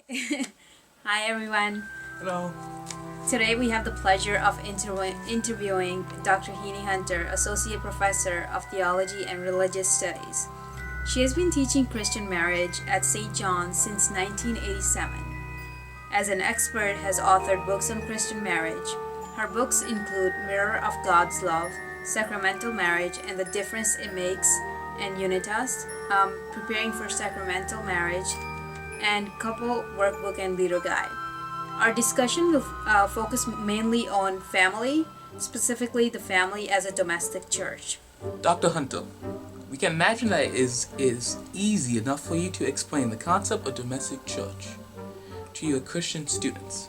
Hi everyone. Hello. Today we have the pleasure of interviewing Dr. Heaney Hunter, Associate Professor of Theology and Religious Studies. She has been teaching Christian marriage at St. John's since 1987. As an expert, has authored books on Christian marriage. Her books include Mirror of God's Love, Sacramental Marriage and the Difference It Makes, and Unitas, Preparing for Sacramental Marriage, and Couple Workbook and Leader Guide. Our discussion will focus mainly on family, specifically the family as a domestic church. Dr. Hunter, we can imagine that it is easy enough for you to explain the concept of domestic church to your Christian students.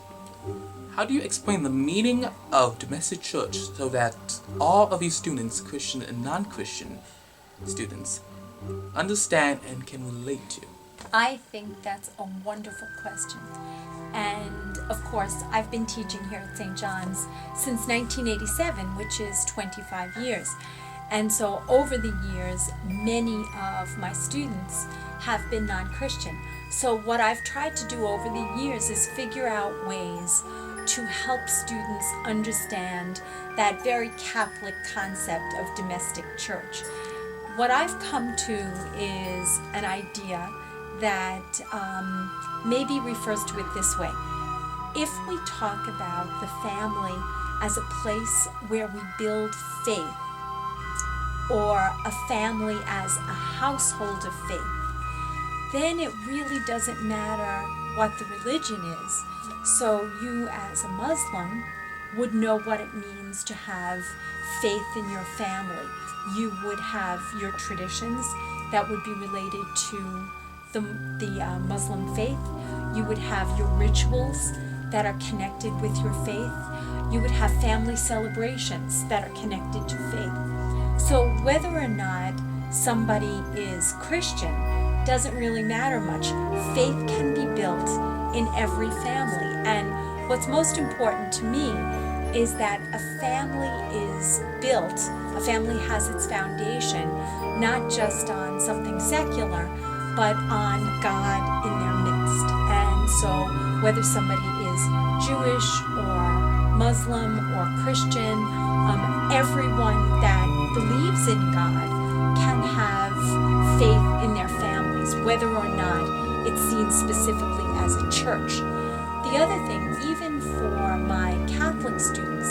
How do you explain the meaning of domestic church so that all of your students, Christian and non-Christian students, understand and can relate to? I think that's a wonderful question. And of course, I've been teaching here at St. John's since 1987, which is 25 years. And so over the years, many of my students have been non-Christian. So what I've tried to do over the years is figure out ways to help students understand that very Catholic concept of domestic church. What I've come to is an idea that maybe refers to it this way. If we talk about the family as a place where we build faith, or a family as a household of faith, then it really doesn't matter what the religion is. So you as a Muslim would know what it means to have faith in your family. You would have your traditions that would be related to the Muslim faith. You would have your rituals that are connected with your faith. You would have family celebrations that are connected to faith. So whether or not somebody is Christian doesn't really matter much. Faith can be built in every family. And what's most important to me is that a family is built, a family has its foundation, not just on something secular, but on God in their midst. And so whether somebody is Jewish or Muslim or Christian, everyone that believes in God can have faith in their families, whether or not it's seen specifically as a church. The other thing, even for my Catholic students,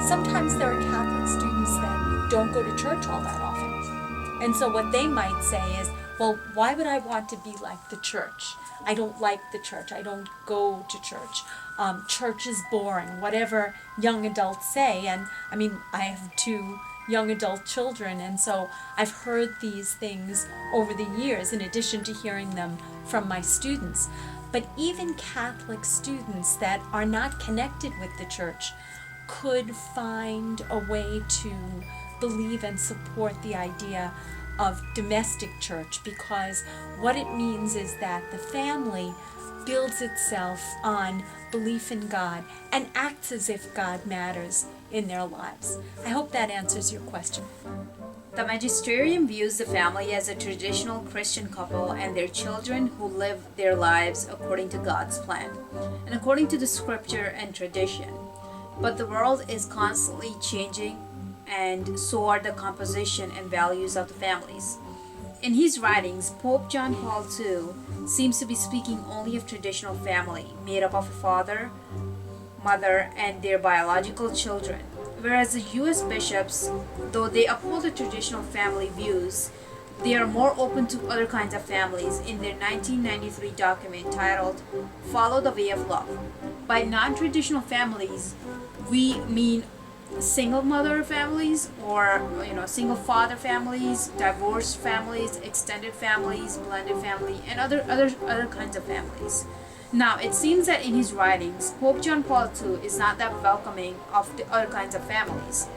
sometimes there are Catholic students that don't go to church all that often. And so what they might say is, well, why would I want to be like the church? I don't like the church. I don't go to church. Church is boring, whatever young adults say. And I mean, I have 2 young adult children, and so I've heard these things over the years in addition to hearing them from my students. But even Catholic students that are not connected with the church could find a way to believe and support the idea of domestic church, because what it means is that the family builds itself on belief in God and acts as if God matters in their lives. I hope that answers your question. The magisterium views the family as a traditional Christian couple and their children who live their lives according to God's plan and according to the scripture and tradition. But the world is constantly changing, and so are the composition and values of the families. In his writings, Pope John Paul II seems to be speaking only of traditional family, made up of a father, mother, and their biological children, whereas the U.S. bishops, though they uphold the traditional family views, they are more open to other kinds of families in their 1993 document titled Follow the Way of Love. By non-traditional families, we mean single mother families, or single father families, divorced families, extended families, blended family, and other kinds of families. Now, it seems that in his writings, Pope John Paul II is not that welcoming of the other kinds of families,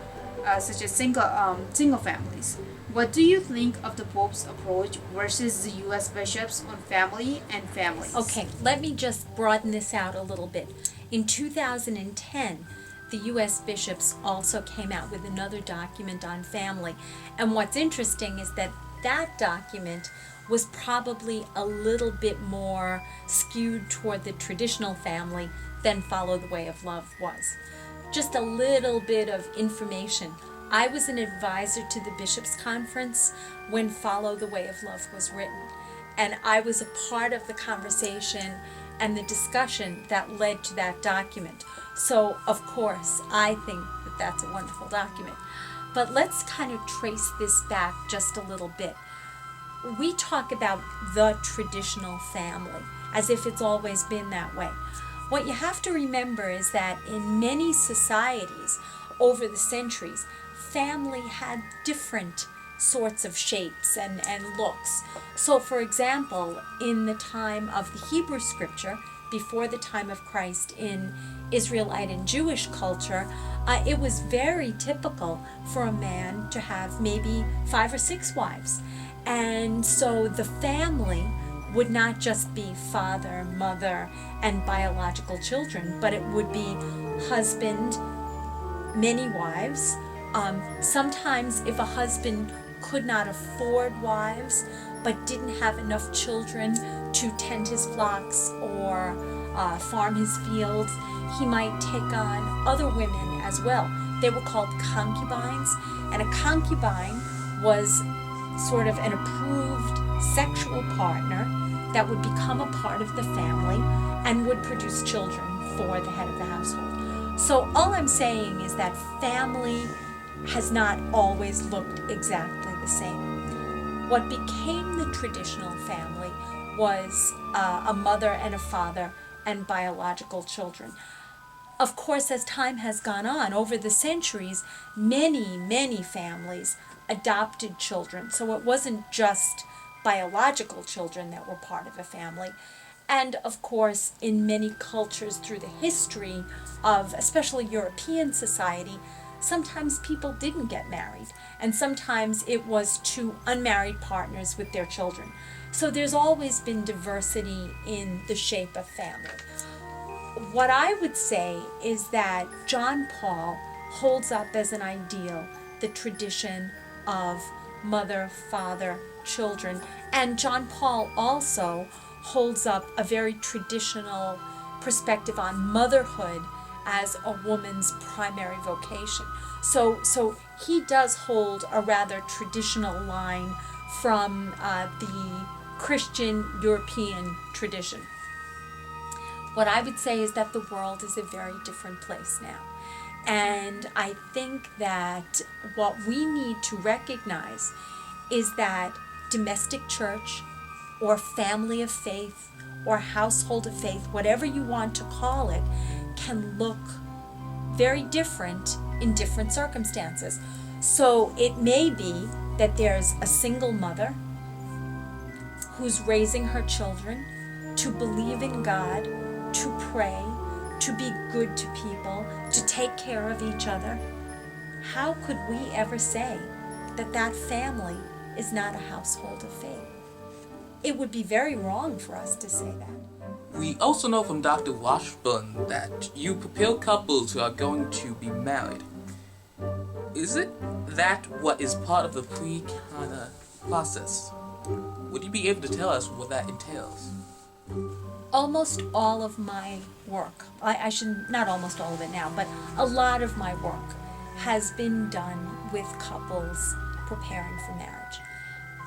such as single families. What do you think of the Pope's approach versus the U.S. bishops on family and families? Okay, let me just broaden this out a little bit. In 2010, the U.S. bishops also came out with another document on family. And what's interesting is that that document was probably a little bit more skewed toward the traditional family than Follow the Way of Love was. Just a little bit of information. I was an advisor to the Bishops' Conference when Follow the Way of Love was written, and I was a part of the conversation and the discussion that led to that document. So, of course, I think that that's a wonderful document. But let's kind of trace this back just a little bit. We talk about the traditional family as if it's always been that way. What you have to remember is that in many societies over the centuries, family had different sorts of shapes and looks. So, for example, in the time of the Hebrew scripture, before the time of Christ, in Israelite and Jewish culture, it was very typical for a man to have maybe 5 or 6 wives. And so the family would not just be father, mother, and biological children, but it would be husband, many wives. Sometimes if a husband could not afford wives, but didn't have enough children to tend his flocks or farm his fields, he might take on other women as well. They were called concubines, and a concubine was sort of an approved sexual partner that would become a part of the family and would produce children for the head of the household. So all I'm saying is that family has not always looked exactly the same. What became the traditional family was a mother and a father and biological children. Of course, as time has gone on, over the centuries, many families adopted children. So it wasn't just biological children that were part of a family. And of course, in many cultures through the history of especially European society, sometimes people didn't get married, and sometimes it was two unmarried partners with their children. So there's always been diversity in the shape of family. What I would say is that John Paul holds up as an ideal the tradition of mother, father, children, and John Paul also holds up a very traditional perspective on motherhood as a woman's primary vocation. So he does hold a rather traditional line from the Christian European tradition. What I would say is that the world is a very different place now. And I think that what we need to recognize is that domestic church or family of faith or household of faith, whatever you want to call it, can look very different in different circumstances. So it may be that there's a single mother who's raising her children to believe in God, to pray, to be good to people, to take care of each other. How could we ever say that that family is not a household of faith? It would be very wrong for us to say that. We also know from Dr. Washburn that you prepare couples who are going to be married. Is it that what is part of the kind of process? Would you be able to tell us what that entails? Almost all of my work, I should, not almost all of it now, but a lot of my work has been done with couples preparing for marriage.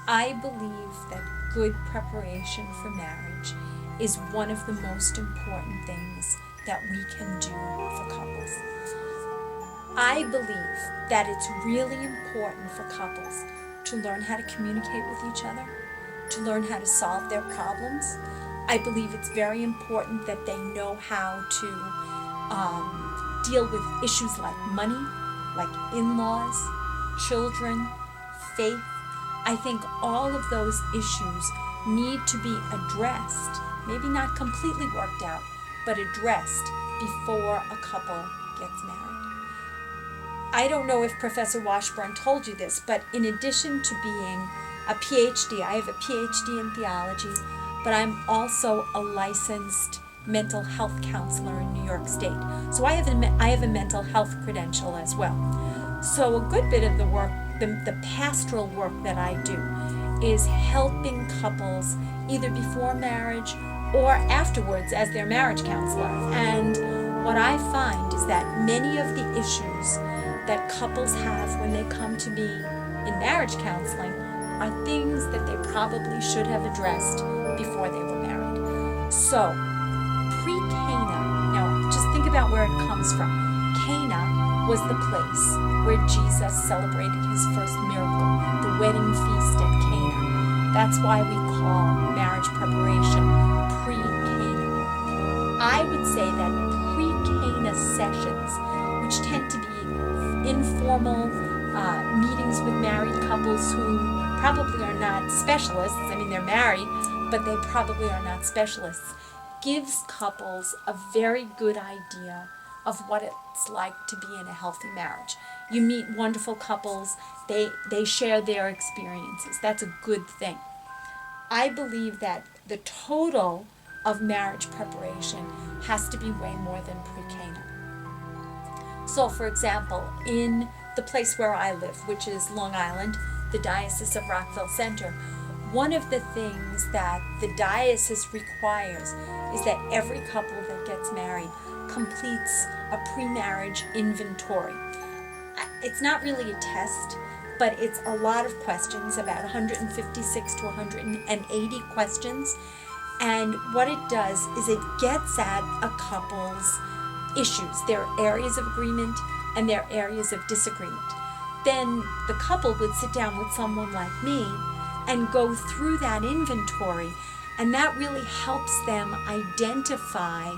I believe that good preparation for marriage is one of the most important things that we can do for couples. I believe that it's really important for couples to learn how to communicate with each other, to learn how to solve their problems. I believe it's very important that they know how to deal with issues like money, like in-laws, children, faith. I think all of those issues need to be addressed, maybe not completely worked out, but addressed before a couple gets married. I don't know if Professor Washburn told you this, but in addition to being a PhD, I have a PhD in theology, but I'm also a licensed mental health counselor in New York State. So I have a mental health credential as well. So a good bit of the work, the pastoral work that I do, is helping couples either before marriage or afterwards as their marriage counselor. And what I find is that many of the issues that couples have when they come to me in marriage counseling are things that they probably should have addressed before they were married. So, pre-Cana, now just think about where it comes from. Cana was the place where Jesus celebrated his first miracle, the wedding feast at Cana. That's why we call marriage preparation pre-Cana. I would say that pre-Cana sessions, which tend to be informal meetings with married couples who probably are not specialists, I mean they're married, but they probably are not specialists, gives couples a very good idea of what it's like to be in a healthy marriage. You meet wonderful couples, they share their experiences. That's a good thing. I believe that the total of marriage preparation has to be way more than pre-Cana. So for example, in the place where I live, which is Long Island, the Diocese of Rockville Center, one of the things that the diocese requires is that every couple that gets married completes a pre-marriage inventory. It's not really a test, but it's a lot of questions, about 156 to 180 questions. And what it does is it gets at a couple's issues, their areas of agreement and their areas of disagreement. Then the couple would sit down with someone like me and go through that inventory, and that really helps them identify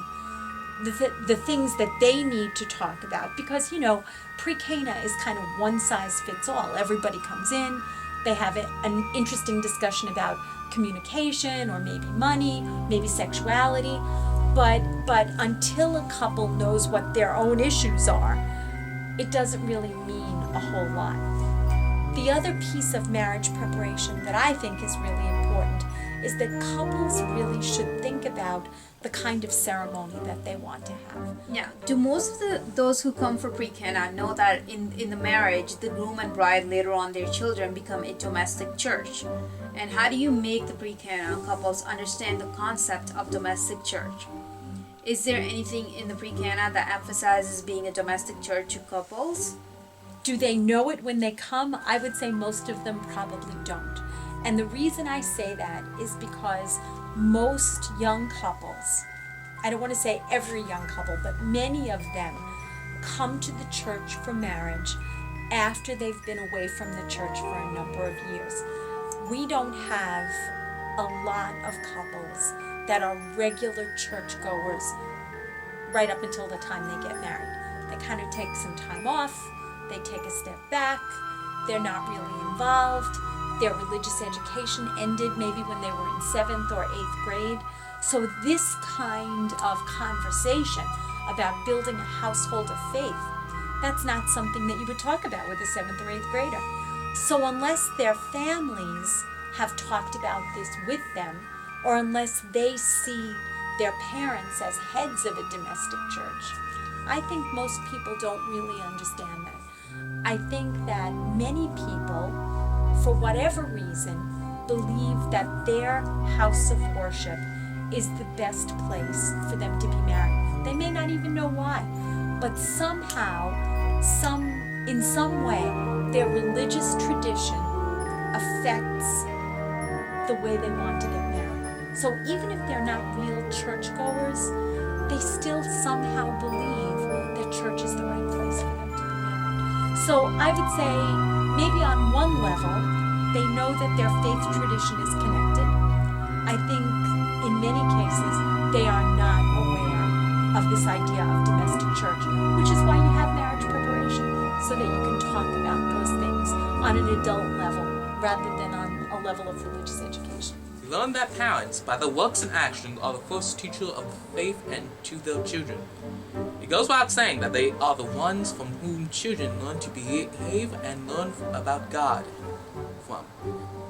the things that they need to talk about. Because, pre-Cana is kind of one size fits all. Everybody comes in, they have an interesting discussion about communication or maybe money, maybe sexuality, but until a couple knows what their own issues are, it doesn't really mean a whole lot. The other piece of marriage preparation that I think is really important is that couples really should think about the kind of ceremony that they want to have. Yeah. Do most of those who come for pre-Cana know that in the marriage, the groom and bride, later on their children, become a domestic church? And how do you make the pre-Cana couples understand the concept of domestic church? Is there anything in the pre-Cana that emphasizes being a domestic church to couples? Do they know it when they come? I would say most of them probably don't. And the reason I say that is because most young couples, I don't want to say every young couple, but many of them come to the church for marriage after they've been away from the church for a number of years. We don't have a lot of couples that are regular churchgoers right up until the time they get married. They kind of take some time off, they take a step back, they're not really involved, their religious education ended maybe when they were in 7th or 8th grade. So this kind of conversation about building a household of faith, that's not something that you would talk about with a 7th or 8th grader. So unless their families have talked about this with them, or unless they see their parents as heads of a domestic church, I think most people don't really understand that. I think that many people, for whatever reason, believe that their house of worship is the best place for them to be married. They may not even know why, but somehow, in some way, their religious tradition affects the way they want to get married. So even if they're not real churchgoers, they still somehow believe that church is the right place for them to be married. So I would say maybe on one level, they know that their faith tradition is connected. I think in many cases, they are not aware of this idea of domestic church, which is why you have marriage preparation, so that you can talk about those things on an adult level rather than on a level of religious education. We learn that parents, by their works and actions, are the first teacher of the faith and to their children. It goes without saying that they are the ones from whom children learn to behave and learn about God from.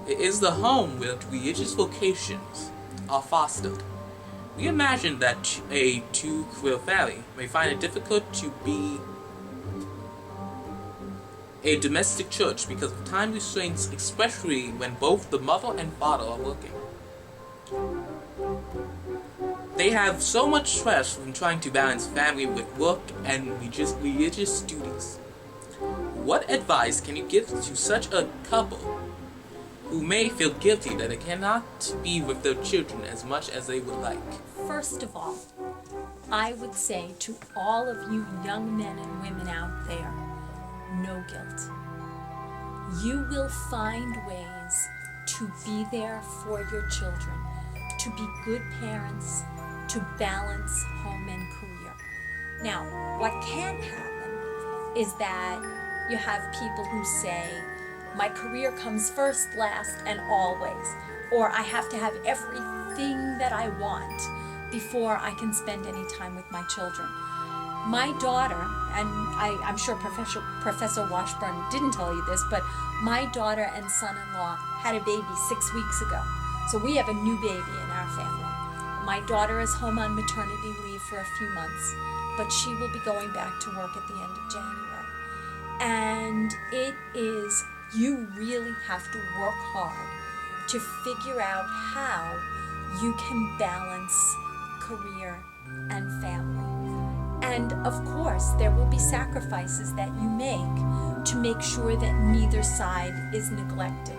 It is the home where religious vocations are fostered. We imagine that a two-career family may find it difficult to be a domestic church because of time restraints, especially when both the mother and father are working. They have so much stress from trying to balance family with work and religious duties. What advice can you give to such a couple who may feel guilty that they cannot be with their children as much as they would like? First of all, I would say to all of you young men and women out there, no guilt. You will find ways to be there for your children, to be good parents, to balance home and career. Now, what can happen is that you have people who say, my career comes first, last, and always, or I have to have everything that I want before I can spend any time with my children. My daughter, and I'm sure Professor Washburn didn't tell you this, but my daughter and son-in-law had a baby 6 weeks ago. So we have a new baby in our family. My daughter is home on maternity leave for a few months, but she will be going back to work at the end of January. And it is, you really have to work hard to figure out how you can balance career and family. And of course, there will be sacrifices that you make sure that neither side is neglected.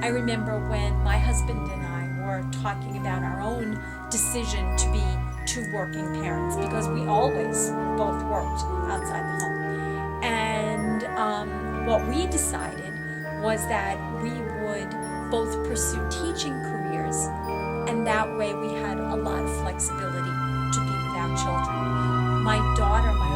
I remember when my husband and I were talking about our own decision to be two working parents, because we always both worked outside the home. And what we decided was that we would both pursue teaching careers, and that way we had a lot of flexibility to be with our children. My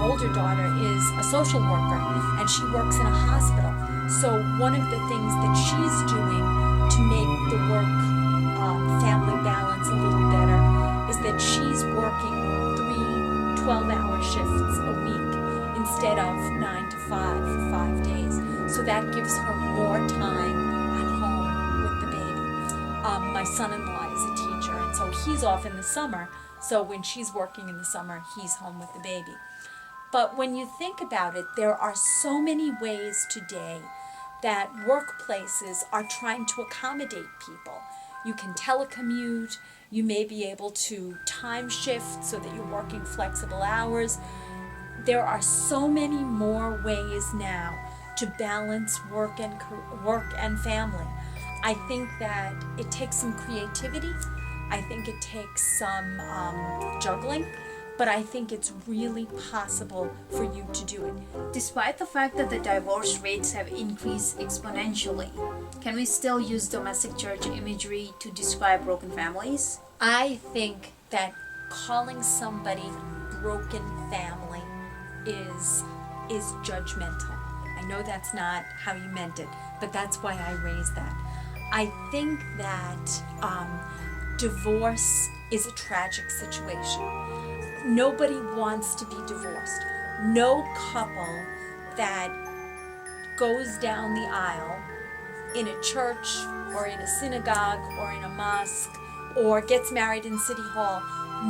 older daughter, is a social worker, and she works in a hospital. So one of the things that she's doing to make the work-family balance a little better is that she's working 3 12-hour shifts a week instead of 9 to 5 for 5 days. So that gives her more time at home with the baby. My son-in-law is a teacher, and so he's off in the summer. So when she's working in the summer, he's home with the baby. But when you think about it, there are so many ways today that workplaces are trying to accommodate people. You can telecommute, you may be able to time shift so that you're working flexible hours. There are so many more ways now to balance work and family. I think that it takes some creativity. I think it takes some juggling, but I think it's really possible for you to do it. Despite the fact that the divorce rates have increased exponentially, can we still use domestic church imagery to describe broken families? I think that calling somebody broken family is judgmental. I know that's not how you meant it, but that's why I raised that. I think that divorce is a tragic situation. Nobody wants to be divorced. No couple that goes down the aisle in a church or in a synagogue or in a mosque or gets married in City Hall,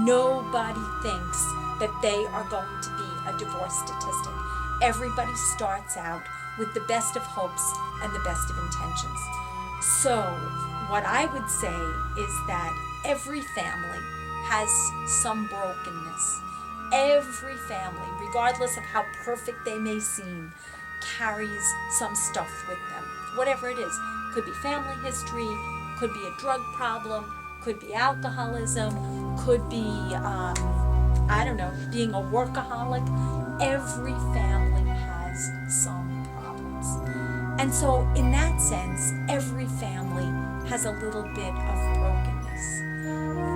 nobody thinks that they are going to be a divorce statistic. Everybody starts out with the best of hopes and the best of intentions. So what I would say is that every family has some brokenness. Every family, regardless of how perfect they may seem, carries some stuff with them. Whatever it is. Could be family history, could be a drug problem, could be alcoholism, could be, being a workaholic. Every family has some problems. And so in that sense, every family has a little bit of brokenness.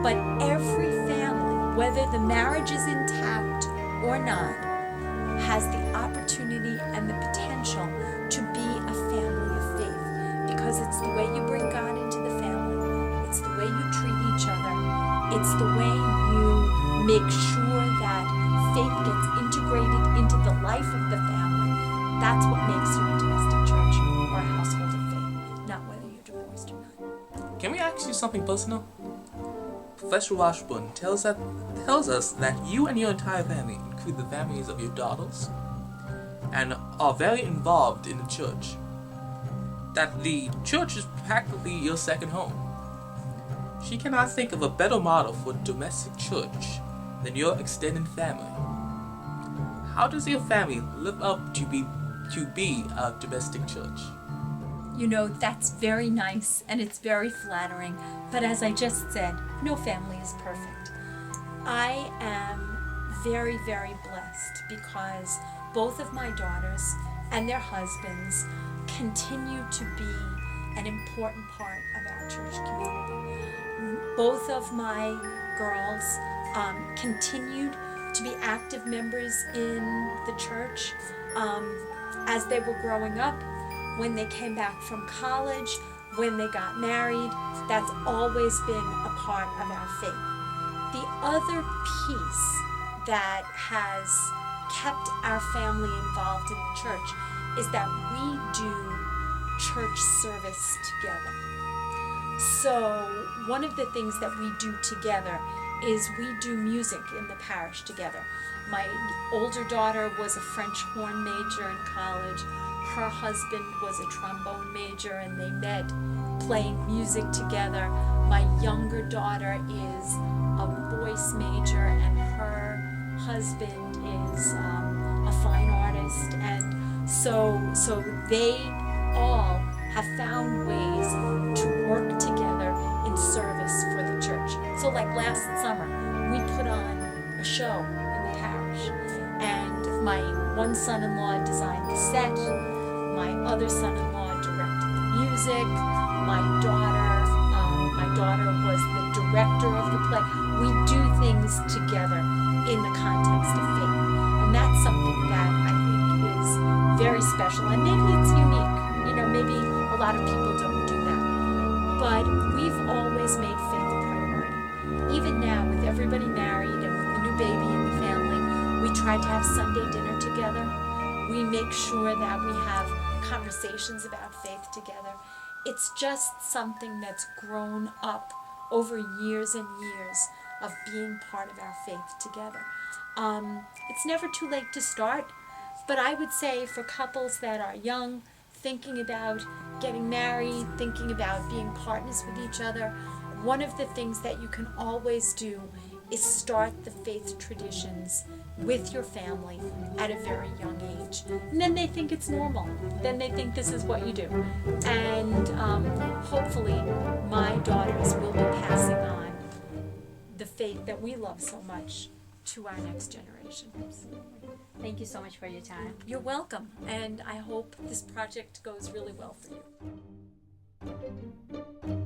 But every family, whether the marriage is intact or not, has the opportunity and the potential to be a family of faith, because it's the way you bring God into the family, it's the way you treat each other, it's the way you make sure that faith gets integrated into the life of the family. That's what makes you a domestic church or a household of faith, not whether you're divorced or not. Can we ask you something personal? Professor Washburn tells us that you and your entire family include the families of your daughters and are very involved in the church, that the church is practically your second home. She cannot think of a better model for domestic church than your extended family. How does your family live up to be a domestic church? You know, that's very nice and it's very flattering, but as I just said, no family is perfect. I am very, very blessed because both of my daughters and their husbands continue to be an important part of our church community. Both of my girls continued to be active members in the church as they were growing up, when they came back from college, when they got married. That's always been a part of our faith. The other piece that has kept our family involved in the church is that we do church service together. So one of the things that we do together is we do music in the parish together. My older daughter was a French horn major in college. Her husband was a trombone major, and they met playing music together. My younger daughter is a voice major, and her husband is a fine artist. And so they all have found ways to work together in service for the church. So like last summer, we put on a show in the parish, and my one son-in-law designed the set, my other son-in-law directed the music, my daughter was the director of the play. We do things together in the context of faith, and that's something that I think is very special, and maybe it's unique. You know, maybe a lot of people don't do that, but we've always made faith a priority. Even now, with everybody married and with the new baby in the family, we try to have Sunday dinner together. We make sure that we have conversations about faith together. It's just something that's grown up over years and years of being part of our faith together. It's never too late to start, but I would say for couples that are young, thinking about getting married, thinking about being partners with each other, one of the things that you can always do is start the faith traditions with your family at a very young age. And then they think it's normal. Then they think this is what you do. And hopefully my daughters will be passing on the faith that we love so much to our next generation. Thank you so much for your time. You're welcome. And I hope this project goes really well for you.